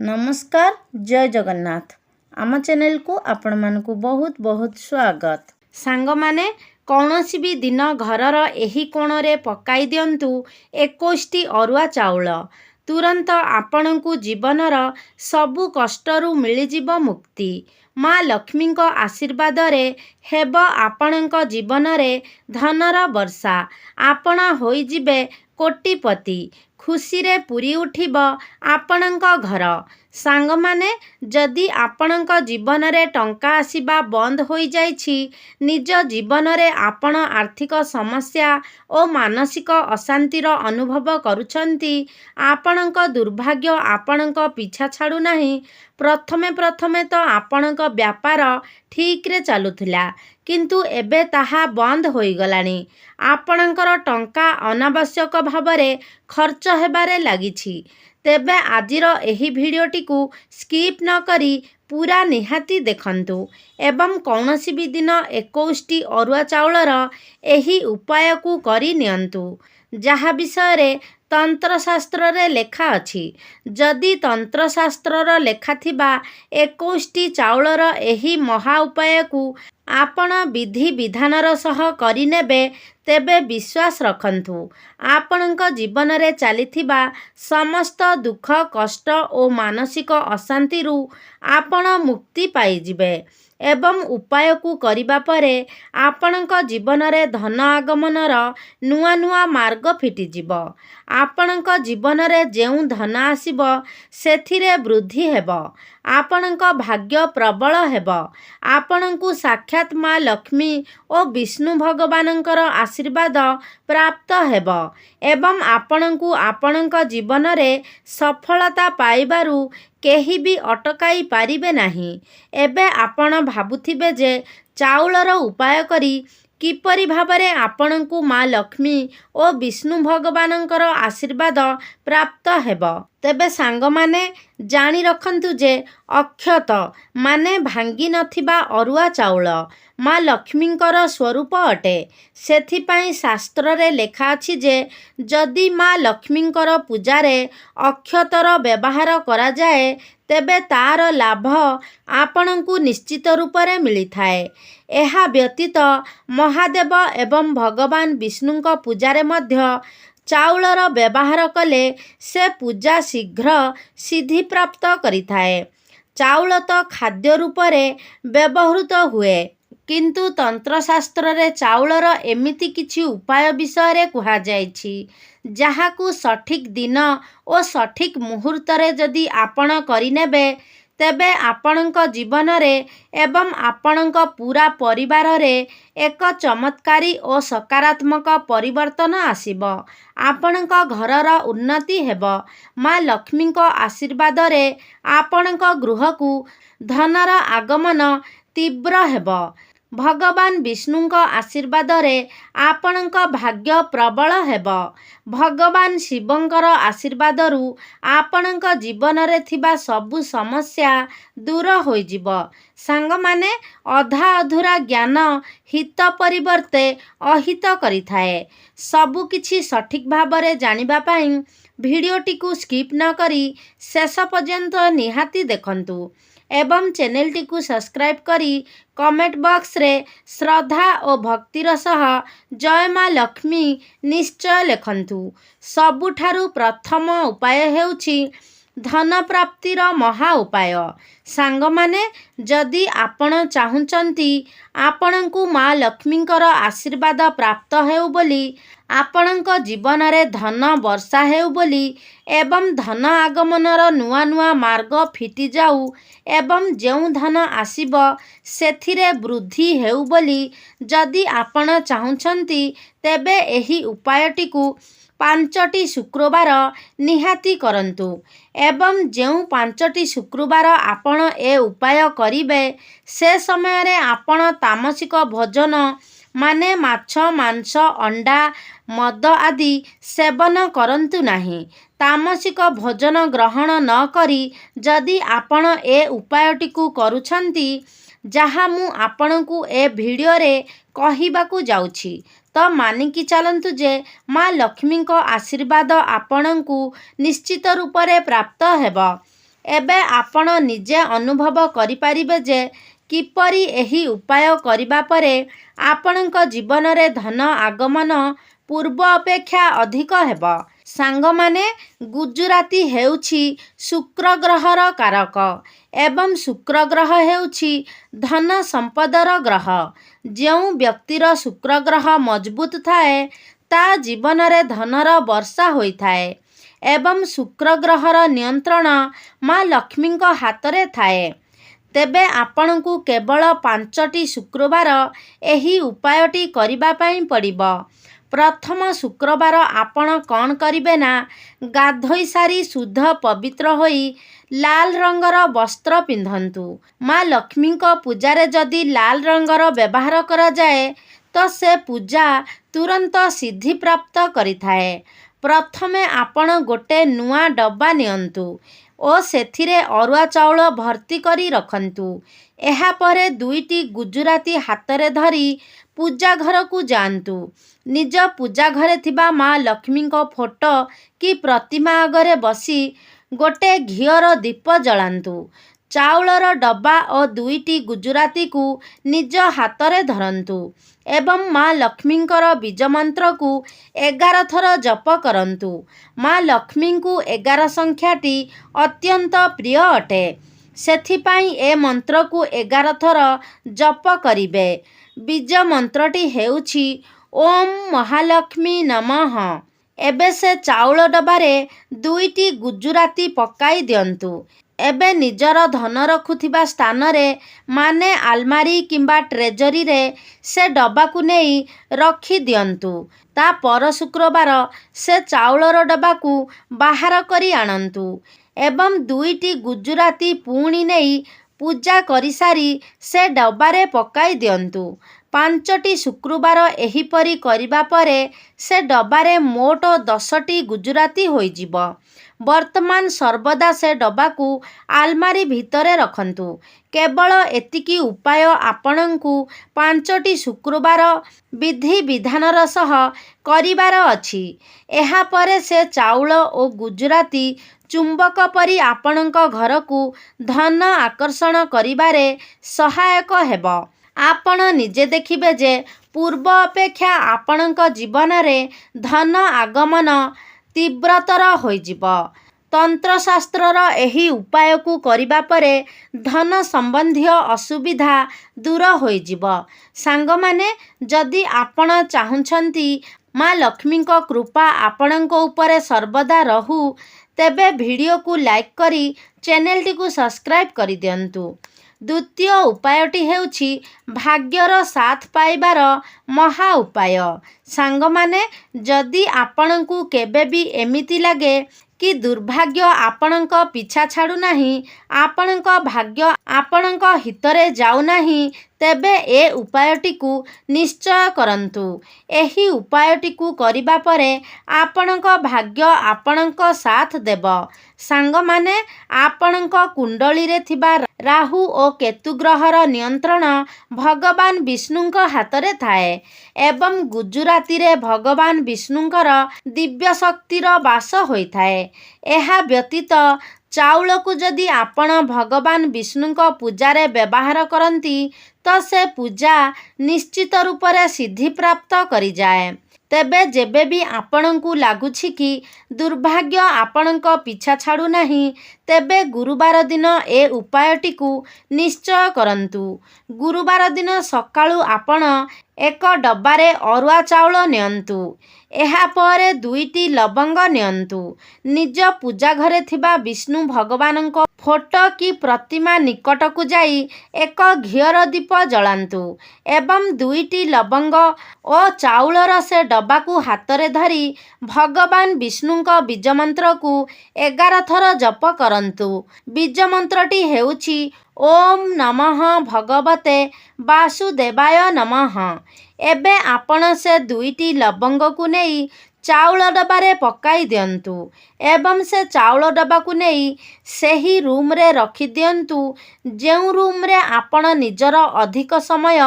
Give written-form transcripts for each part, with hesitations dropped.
नमस्कार जय जगन्नाथ आम चैनल को आपण मानकु बहुत बहुत स्वागत। सांग माने कौनसी भी दिन घरर एही कोणरे पकाई दियंतु 21टी अरुआ चाउल तुरंत आपणकु जीवनर सबु कष्टरू मिलिजिब मुक्ति। माँ लक्ष्मी आशीर्वाद रे हेब आपणक जीवन रे धनर वर्षा। आपण होइजिबे कोटिपति। खुशी रे पूरी उठिब आपणक घर। सांग माने जदि आपणक जीवन रे टंका आसीबा बंद होई जाइछि, निज जीवन रे आपण आर्थिक समस्या और मानसिक अशांतिर अनुभव करुछंती, आपणक दुर्भाग्य आपणक पीछा छाड़ू नाही। प्रथमे तो आपणक व्यापार ठीक रे चलुथिला, किंतु एबे ताहा बंद होई गलानी। आपणकर टंका अनावश्यक भावरे खर्च हेबारे लागिछि। तेबे आजिर एही भिडियोटी को स्किप न करी पूरा निहाती देखंतु एवं कौनसी भी दिन 21टी अरुआ चाउलर एही उपाय को करी नियंतु, जहा विषय रे तंत्रशास्त्र रे लेखा अछि। जदि तंत्रशास्त्र लेखा थिबा 21टी चाउलर एही महा उपाय को आपण विधि विधानर सह करिनेबे, तेबे विश्वास रखंतु आपणक जीवन रे चलीथिबा समस्त दुख कष्ट और मानसिक अशांतिरू आपण मुक्ति पाइजिबे। एवं उपाय को करिबा परे आपणक जीवन रे धन आगमनर नुआ नुआ मार्ग फिटिजिब। आपणक जीवन रे जेउ धन आसीब सेथिरे वृद्धि हेब। आपणक भाग्य प्रबल हेब। आपणकु साक्षात माँ लक्ष्मी और विष्णु भगवानंकर आशीर्वाद प्राप्त हेब एवं आपणकु आपणक जीवन रे सफलता पाइबारु केही भी अटकाई पारिबे नाही। एबे आपण भाबुथिबे जे चाउलर उपाय करी किपरि भाबरे आपणकु माँ लक्ष्मी और विष्णु भगवानंकर आशीर्वाद प्राप्त हेब। तेबे सांग माने जानी रखंतु जे अक्षत माने भांगी नथिबा अरुआ चाउल माँ लक्ष्मींकर स्वरूप अटे। सेथिपाई शास्त्र रे लेखा अछि जे जदि माँ लक्ष्मींकर पूजारे अक्षतर व्यवहार करा जाए, तेबे तार लाभ आपणकु निश्चित रूपरे मिली थाए। एहा व्यतीत महादेव एवं भगवान विष्णुंक पूजारे मध्य चाउलर व्यवहार कले से पूजा शीघ्र सिद्धि प्राप्त करिथाए। चाउल तो खाद्य रूपरे व्यवहृत हुए, किंतु तंत्रशास्त्र रे चाउलर एमिति किछि उपाय विषय रे कुहा जाइछि, जहाकु सठिक दिन और सठिक मुहूर्त रे जदि आपण करिनेबे, तेबे आपणक जीवन रे एवं आपणक पूरा परिवार रे एक चमत्कारी और सकारात्मक परिवर्तन आसीब। आपणक घरर उन्नति हेब। माँ लक्ष्मींक आशीर्वाद रे आपणक गृहकु धनर आगमन तीव्र हेब। भगवान विष्णुंक आशीर्वाद रे आपणक भाग्य प्रबल हेब। भगवान शिवंकर आशीर्वादरू आपणक जीवन रे थिबा सबु समस्या दूर होइजिब। सांग माने अधा अधूरा ज्ञान हित परिवर्ते अहित करिथाए। सबु किछि सठिक भाबरे जानिबा पाई भिडियोटी को स्किप न करी शेष पर्यंत निहाती देखंतु एवं चैनलटी को सब्सक्राइब करी कमेंट बॉक्स रे श्रद्धा और भक्तिर सह जय माँ लक्ष्मी निश्चय लेखंतु। सबुठारु प्रथम उपाय हेउछि धन प्राप्तिर महा उपाय। सांग माने जदि आपण चाहुचंती आपणकु माँ लक्ष्मींकर आशीर्वाद प्राप्त हेउ बोली, आपणक जीवन रे धन वर्षा हेउ बोली एवं धन आगमनर नुआ नुआ मार्ग फिटी जाऊ एवं जेउ धन आसीब सेथिरे वृद्धि हेउ बोली जदि आपण चाहुचंती, तेबे एही उपायटी को 5टी शुक्रवार निहाती करंतु एवं जेउ 5टी शुक्रवार आपण ए उपाय करिबे, से समय रे आपण तामसिक भोजन माने माछ मांस अंडा मद आदि सेवन करंतु नाही। तामसिक भोजन ग्रहण न करी जदि आपण ए उपायटी को करुछंती, जहा मु आपणकु ए भिडियो रे कहिबाकु जाउछि, तो मानिकी चलंतु जे माँ लक्ष्मी को आशीर्वाद आपणकु निश्चित रूप से प्राप्त हेब। ଏବେ ଆପଣ ନିଜେ ଅନୁଭବ କରିପାରିବେ ଯେ କିପରି ଏହି ଉପାୟ କରିବା ପରେ ଆପଣଙ୍କ ଜୀବନରେ ଧନ ଆଗମନ ପୂର୍ବ ଅପେକ୍ଷା ଅଧିକ ହେବ। ସାଙ୍ଗମାନେ, ଗୁଜୁରାତି ହେଉଛି ଶୁକ୍ର ଗ୍ରହର କାରକ ଏବଂ ଶୁକ୍ର ଗ୍ରହ ହେଉଛି ଧନ ସମ୍ପଦର ଗ୍ରହ। ଯେଉଁ ବ୍ୟକ୍ତିର ଶୁକ୍ର ଗ୍ରହ ମଜବୁତ ଥାଏ ତା ଜୀବନରେ ଧନର ବର୍ଷା ହୋଇଥାଏ ଏବଂ ଶୁକ୍ର ଗ୍ରହର ନିୟନ୍ତ୍ରଣ ମା ଲକ୍ଷ୍ମୀଙ୍କ ହାତରେ ଥାଏ। ତେବେ ଆପଣଙ୍କୁ କେବଳ 5ଟି ଶୁକ୍ରବାର ଏହି ଉପାୟଟି କରିବା ପାଇଁ ପଡ଼ିବ। ପ୍ରଥମ ଶୁକ୍ରବାର ଆପଣ କ'ଣ କରିବେ ନା, ଗାଧୋଇ ସାରି ଶୁଦ୍ଧ ପବିତ୍ର ହୋଇ ଲାଲ ରଙ୍ଗର ବସ୍ତ୍ର ପିନ୍ଧନ୍ତୁ। ମା ଲକ୍ଷ୍ମୀଙ୍କ ପୂଜାରେ ଯଦି ଲାଲ ରଙ୍ଗର ବ୍ୟବହାର କରାଯାଏ ତ ସେ ପୂଜା ତୁରନ୍ତ ସିଦ୍ଧିପ୍ରାପ୍ତ କରିଥାଏ। ପ୍ରଥମେ ଆପଣ ଗୋଟେ ନୂଆ ଡବା ନିଅନ୍ତୁ ଓ ସେଥିରେ ଅରୁଆ ଚାଉଳ ଭର୍ତ୍ତି କରି ରଖନ୍ତୁ। ଏହାପରେ 2ଟି ଗୁଜୁରାତି ହାତରେ ଧରି ପୂଜା ଘରକୁ ଯାଆନ୍ତୁ। ନିଜ ପୂଜା ଘରେ ଥିବା ମା ଲକ୍ଷ୍ମୀଙ୍କ ଫଟୋ କି ପ୍ରତିମା ଆଗରେ ବସି ଗୋଟେ ଘିଅର ଦୀପ ଜଳାନ୍ତୁ। ଚାଉଳର ଡବା ଓ 2ଟି ଗୁଜୁରାତିକୁ ନିଜ ହାତରେ ଧରନ୍ତୁ ଏବଂ ମା ଲକ୍ଷ୍ମୀଙ୍କର ବୀଜମନ୍ତ୍ରକୁ 11 ଥର ଜପ କରନ୍ତୁ। ମା ଲକ୍ଷ୍ମୀଙ୍କୁ 11 ସଂଖ୍ୟାଟି ଅତ୍ୟନ୍ତ ପ୍ରିୟ ଅଟେ। ସେଥିପାଇଁ ଏ ମନ୍ତ୍ରକୁ 11 ଥର ଜପ କରିବେ। ବୀଜ ମନ୍ତ୍ରଟି ହେଉଛି ଓମ୍ ମହାଲକ୍ଷ୍ମୀ ନମଃ। ଏବେ ସେ ଚାଉଳ ଡବାରେ 2ଟି ଗୁଜୁରାତି ପକାଇ ଦିଅନ୍ତୁ। ଏବେ ନିଜର ଧନ ରଖୁଥିବା ସ୍ଥାନରେ ମାନେ ଆଲମାରୀ କିମ୍ବା ଟ୍ରେଜରୀରେ ସେ ଡବାକୁ ନେଇ ରଖିଦିଅନ୍ତୁ। ତା ପର ଶୁକ୍ରବାର ସେ ଚାଉଳର ଡବାକୁ ବାହାର କରି ଆଣନ୍ତୁ ଏବଂ 2ଟି ଗୁଜୁରାତି ପୁଣି ନେଇ ପୂଜା କରିସାରି ସେ ଡବାରେ ପକାଇ ଦିଅନ୍ତୁ। 5ଟି ଶୁକ୍ରବାର ଏହିପରି କରିବା ପରେ ସେ ଡବାରେ ମୋଟ 10ଟି ଗୁଜୁରାତି ହୋଇଯିବ। ବର୍ତ୍ତମାନ ସର୍ବଦା ସେ ଡବାକୁ ଆଲମାରୀ ଭିତରେ ରଖନ୍ତୁ। କେବଳ ଏତିକି ଉପାୟ ଆପଣଙ୍କୁ 5ଟି ଶୁକ୍ରବାର ବିଧିବିଧାନର ସହ କରିବାର ଅଛି। ଏହାପରେ ସେ ଚାଉଳ ଓ ଗୁଜୁରାତି ଚୁମ୍ବକ ପରି ଆପଣଙ୍କ ଘରକୁ ଧନ ଆକର୍ଷଣ କରିବାରେ ସହାୟକ ହେବ। ଆପଣ ନିଜେ ଦେଖିବେ ଯେ ପୂର୍ବ ଅପେକ୍ଷା ଆପଣଙ୍କ ଜୀବନରେ ଧନ ଆଗମନ ତୀବ୍ରତର ହୋଇଯିବ। ତନ୍ତ୍ରଶାସ୍ତ୍ରର ଏହି ଉପାୟକୁ କରିବା ପରେ ଧନ ସମ୍ବନ୍ଧୀୟ ଅସୁବିଧା ଦୂର ହୋଇଯିବ। ସାଙ୍ଗମାନେ, ଯଦି ଆପଣ ଚାହୁଁଛନ୍ତି ମା ଲକ୍ଷ୍ମୀଙ୍କ କୃପା ଆପଣଙ୍କ ଉପରେ ସର୍ବଦା ରହୁ, ତେବେ ଭିଡ଼ିଓକୁ ଲାଇକ୍ କରି ଚ୍ୟାନେଲଟିକୁ ସବସ୍କ୍ରାଇବ୍ କରିଦିଅନ୍ତୁ। ଦ୍ୱିତୀୟ ଉପାୟଟି ହେଉଛି ଭାଗ୍ୟର ସାଥ ପାଇବାର ମହା ଉପାୟ। ସାଙ୍ଗମାନେ, ଯଦି ଆପଣଙ୍କୁ କେବେ ବି ଏମିତି ଲାଗେ କି ଦୁର୍ଭାଗ୍ୟ ଆପଣଙ୍କ ପିଛା ଛାଡ଼ୁନାହିଁ, ଆପଣଙ୍କ ଭାଗ୍ୟ ଆପଣଙ୍କ ହିତରେ ଯାଉନାହିଁ, ତେବେ ଏ ଉପାୟଟିକୁ ନିଶ୍ଚୟ କରନ୍ତୁ। ଏହି ଉପାୟଟିକୁ କରିବା ପରେ ଆପଣଙ୍କ ଭାଗ୍ୟ ଆପଣଙ୍କ ସାଥ ଦେବ। ସାଙ୍ଗମାନେ, ଆପଣଙ୍କ କୁଣ୍ଡଳୀରେ ଥିବା ରାହୁ ଓ କେତୁ ଗ୍ରହର ନିୟନ୍ତ୍ରଣ ଭଗବାନ ବିଷ୍ଣୁଙ୍କ ହାତରେ ଥାଏ ଏବଂ ଗୁଜୁରାତିରେ ଭଗବାନ ବିଷ୍ଣୁଙ୍କର ଦିବ୍ୟ ଶକ୍ତିର ବାସ ହୋଇଥାଏ। ଏହା ବ୍ୟତୀତ ଚାଉଳକୁ ଯଦି ଆପଣ ଭଗବାନ ବିଷ୍ଣୁଙ୍କ ପୂଜାରେ ବ୍ୟବହାର କରନ୍ତି ତ ସେ ପୂଜା ନିଶ୍ଚିତ ରୂପରେ ସିଦ୍ଧିପ୍ରାପ୍ତ କରିଯାଏ। ତେବେ ଯେବେ ବି ଆପଣଙ୍କୁ ଲାଗୁଛି କି ଦୁର୍ଭାଗ୍ୟ ଆପଣଙ୍କ ପିଛା ଛାଡ଼ୁନାହିଁ, ତେବେ ଗୁରୁବାର ଦିନ ଏ ଉପାୟଟିକୁ ନିଶ୍ଚୟ କରନ୍ତୁ। ଗୁରୁବାର ଦିନ ସକାଳୁ ଆପଣ ଏକ ଡବାରେ ଅରୁଆ ଚାଉଳ ନିଅନ୍ତୁ। ଏହାପରେ 2ଟି ଲବଙ୍ଗ ନିଅନ୍ତୁ। ନିଜ ପୂଜା ଘରେ ଥିବା ବିଷ୍ଣୁ ଭଗବାନଙ୍କ ଫଟୋ କି ପ୍ରତିମା ନିକଟକୁ ଯାଇ ଏକ ଘିଅର ଦୀପ ଜଳାନ୍ତୁ ଏବଂ 2ଟି ଲବଙ୍ଗ ଓ ଚାଉଳର ସେ ଡବାକୁ ହାତରେ ଧରି ଭଗବାନ ବିଷ୍ଣୁଙ୍କ ବୀଜମନ୍ତ୍ରକୁ 11 ଥର ଜପ କରନ୍ତୁ। ବୀଜମନ୍ତ୍ରଟି ହେଉଛି ଓମ୍ ନମଃ ଭଗବତେ ବାସୁଦେବାୟ ନମଃ। ଏବେ ଆପଣ ସେ 2ଟି ଲବଙ୍ଗକୁ ନେଇ ଚାଉଳ ଡବାରେ ପକାଇ ଦିଅନ୍ତୁ ଏବଂ ସେ ଚାଉଳ ଡବାକୁ ନେଇ ସେହି ରୁମ୍ରେ ରଖିଦିଅନ୍ତୁ ଯେଉଁ ରୁମ୍ରେ ଆପଣ ନିଜର ଅଧିକ ସମୟ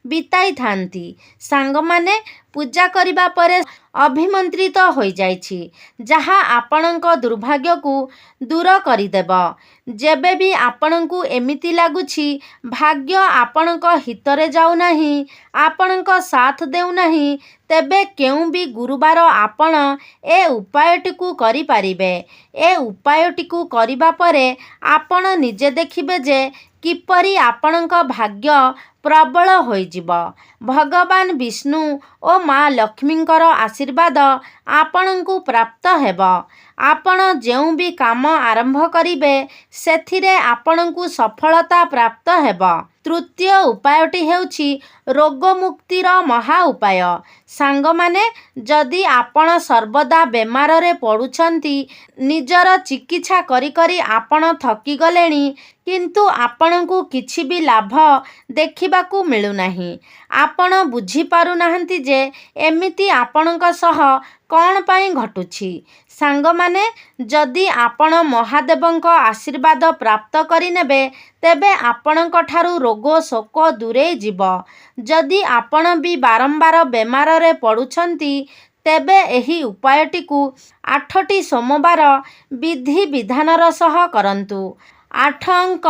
ବିତାଇଥାନ୍ତି। ସାଙ୍ଗମାନେ, ପୂଜା କରିବା ପରେ ଅଭିମନ୍ତ୍ରିତ ହୋଇଯାଇଛି, ଯାହା ଆପଣଙ୍କ ଦୁର୍ଭାଗ୍ୟକୁ ଦୂର କରିଦେବ। ଯେବେ ବି ଆପଣଙ୍କୁ ଏମିତି ଲାଗୁଛି ଭାଗ୍ୟ ଆପଣଙ୍କ ହିତରେ ଯାଉନାହିଁ, ଆପଣଙ୍କ ସାଥ ଦେଉନାହିଁ, ତେବେ କେଉଁ ବି ଗୁରୁବାର ଆପଣ ଏ ଉପାୟଟିକୁ କରିପାରିବେ। ଏ ଉପାୟଟିକୁ କରିବା ପରେ ଆପଣ ନିଜେ ଦେଖିବେ ଯେ କିପରି ଆପଣଙ୍କ ଭାଗ୍ୟ ପ୍ରବଳ ହୋଇଯିବ। ଭଗବାନ ବିଷ୍ଣୁ ଓ ମା ଲକ୍ଷ୍ମୀଙ୍କର ଆଶୀର୍ବାଦ ଆପଣଙ୍କୁ ପ୍ରାପ୍ତ ହେବ। ଆପଣ ଯେଉଁ ବି କାମ ଆରମ୍ଭ କରିବେ ସେଥିରେ ଆପଣଙ୍କୁ ସଫଳତା ପ୍ରାପ୍ତ ହେବ। ତୃତୀୟ ଉପାୟଟି ହେଉଛି ରୋଗମୁକ୍ତିର ମହା ଉପାୟ। ସାଙ୍ଗମାନେ, ଯଦି ଆପଣ ସର୍ବଦା ବେମାରରେ ପଡ଼ୁଛନ୍ତି, ନିଜର ଚିକିତ୍ସା କରି କରି ଆପଣ ଥକିଗଲେଣି, କିନ୍ତୁ ଆପଣଙ୍କୁ କିଛି ବି ଲାଭ ଦେଖିବାକୁ ମିଳୁନାହିଁ, ଆପଣ ବୁଝିପାରୁନାହାନ୍ତି ଯେ ଏମିତି ଆପଣଙ୍କ ସହ କ'ଣ ପାଇଁ ଘଟୁଛି। ସାଙ୍ଗମାନେ, ଯଦି ଆପଣ ମହାଦେବଙ୍କ ଆଶୀର୍ବାଦ ପ୍ରାପ୍ତ କରିନେବେ, ତେବେ ଆପଣଙ୍କ ଠାରୁ ରୋଗ ଶୋକ ଦୂରେଇ ଯିବ। ଯଦି ଆପଣ ବି ବାରମ୍ବାର ବେମାରରେ ପଡ଼ୁଛନ୍ତି, ତେବେ ଏହି ଉପାୟଟିକୁ 8ଟି ସୋମବାର ବିଧି ବିଧାନର ସହ କରନ୍ତୁ। 8 ଅଙ୍କ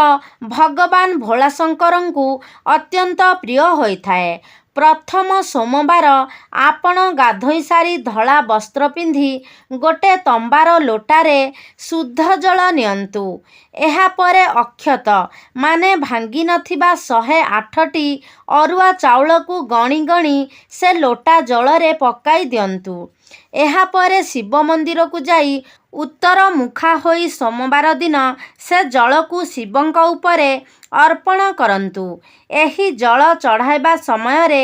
ଭଗବାନ ଭୋଳାଶଙ୍କରଙ୍କୁ ଅତ୍ୟନ୍ତ ପ୍ରିୟ ହୋଇଥାଏ। ପ୍ରଥମ ସୋମବାର ଆପଣ ଗାଧୋଇ ସାରି ଧଳା ବସ୍ତ୍ର ପିନ୍ଧି ଗୋଟେ ତମ୍ବାର ଲୋଟାରେ ଶୁଦ୍ଧ ଜଳ ନିଅନ୍ତୁ। ଏହାପରେ ଅକ୍ଷତ ମାନେ ଭାଙ୍ଗି ନଥିବା 108ଟି ଅରୁଆ ଚାଉଳକୁ ଗଣି ଗଣି ସେ ଲୋଟା ଜଳରେ ପକାଇ ଦିଅନ୍ତୁ। ଏହାପରେ ଶିବ ମନ୍ଦିରକୁ ଯାଇ ଉତ୍ତର ମୁଖା ହୋଇ ସୋମବାର ଦିନ ସେ ଜଳକୁ ଶିବଙ୍କ ଉପରେ ଅର୍ପଣ କରନ୍ତୁ। ଏହି ଜଳ ଚଢ଼ାଇବା ସମୟରେ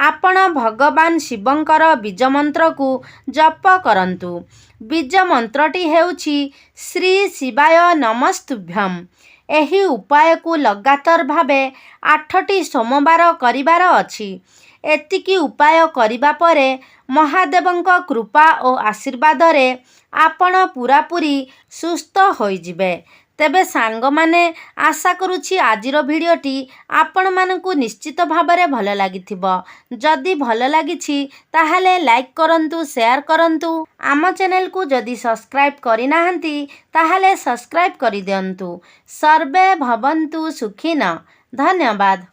ଆପଣ ଭଗବାନ ଶିବଙ୍କର ବୀଜମନ୍ତ୍ରକୁ ଜପ କରନ୍ତୁ। ବୀଜ ମନ୍ତ୍ରଟି ହେଉଛି ଶ୍ରୀ ଶିବାୟ ନମସ୍ତୁଭ୍ୟମ୍। ଏହି ଉପାୟକୁ ଲଗାତାର ଭାବେ 8ଟି ସୋମବାର କରିବାର ଅଛି। ଏତିକି ଉପାୟ କରିବା ପରେ ମହାଦେବଙ୍କ କୃପା ଓ ଆଶୀର୍ବାଦରେ ଆପଣ ପୂରାପୂରି ସୁସ୍ଥ ହୋଇଯିବେ। ତେବେ ସାଙ୍ଗମାନେ, ଆଶା କରୁଛି ଆଜିର ଭିଡ଼ିଓଟି ଆପଣମାନଙ୍କୁ ନିଶ୍ଚିତ ଭାବରେ ଭଲ ଲାଗିଥିବ। ଯଦି ଭଲ ଲାଗିଛି ତାହେଲେ ଲାଇକ୍ କରନ୍ତୁ, ସେୟାର କରନ୍ତୁ। ଆମ ଚ୍ୟାନେଲକୁ ଯଦି ସବସ୍କ୍ରାଇବ୍ କରିନାହାନ୍ତି ତାହେଲେ ସବସ୍କ୍ରାଇବ୍ କରିଦିଅନ୍ତୁ। ସର୍ବେ ଭବନ୍ତୁ ସୁଖିନଃ। ଧନ୍ୟବାଦ।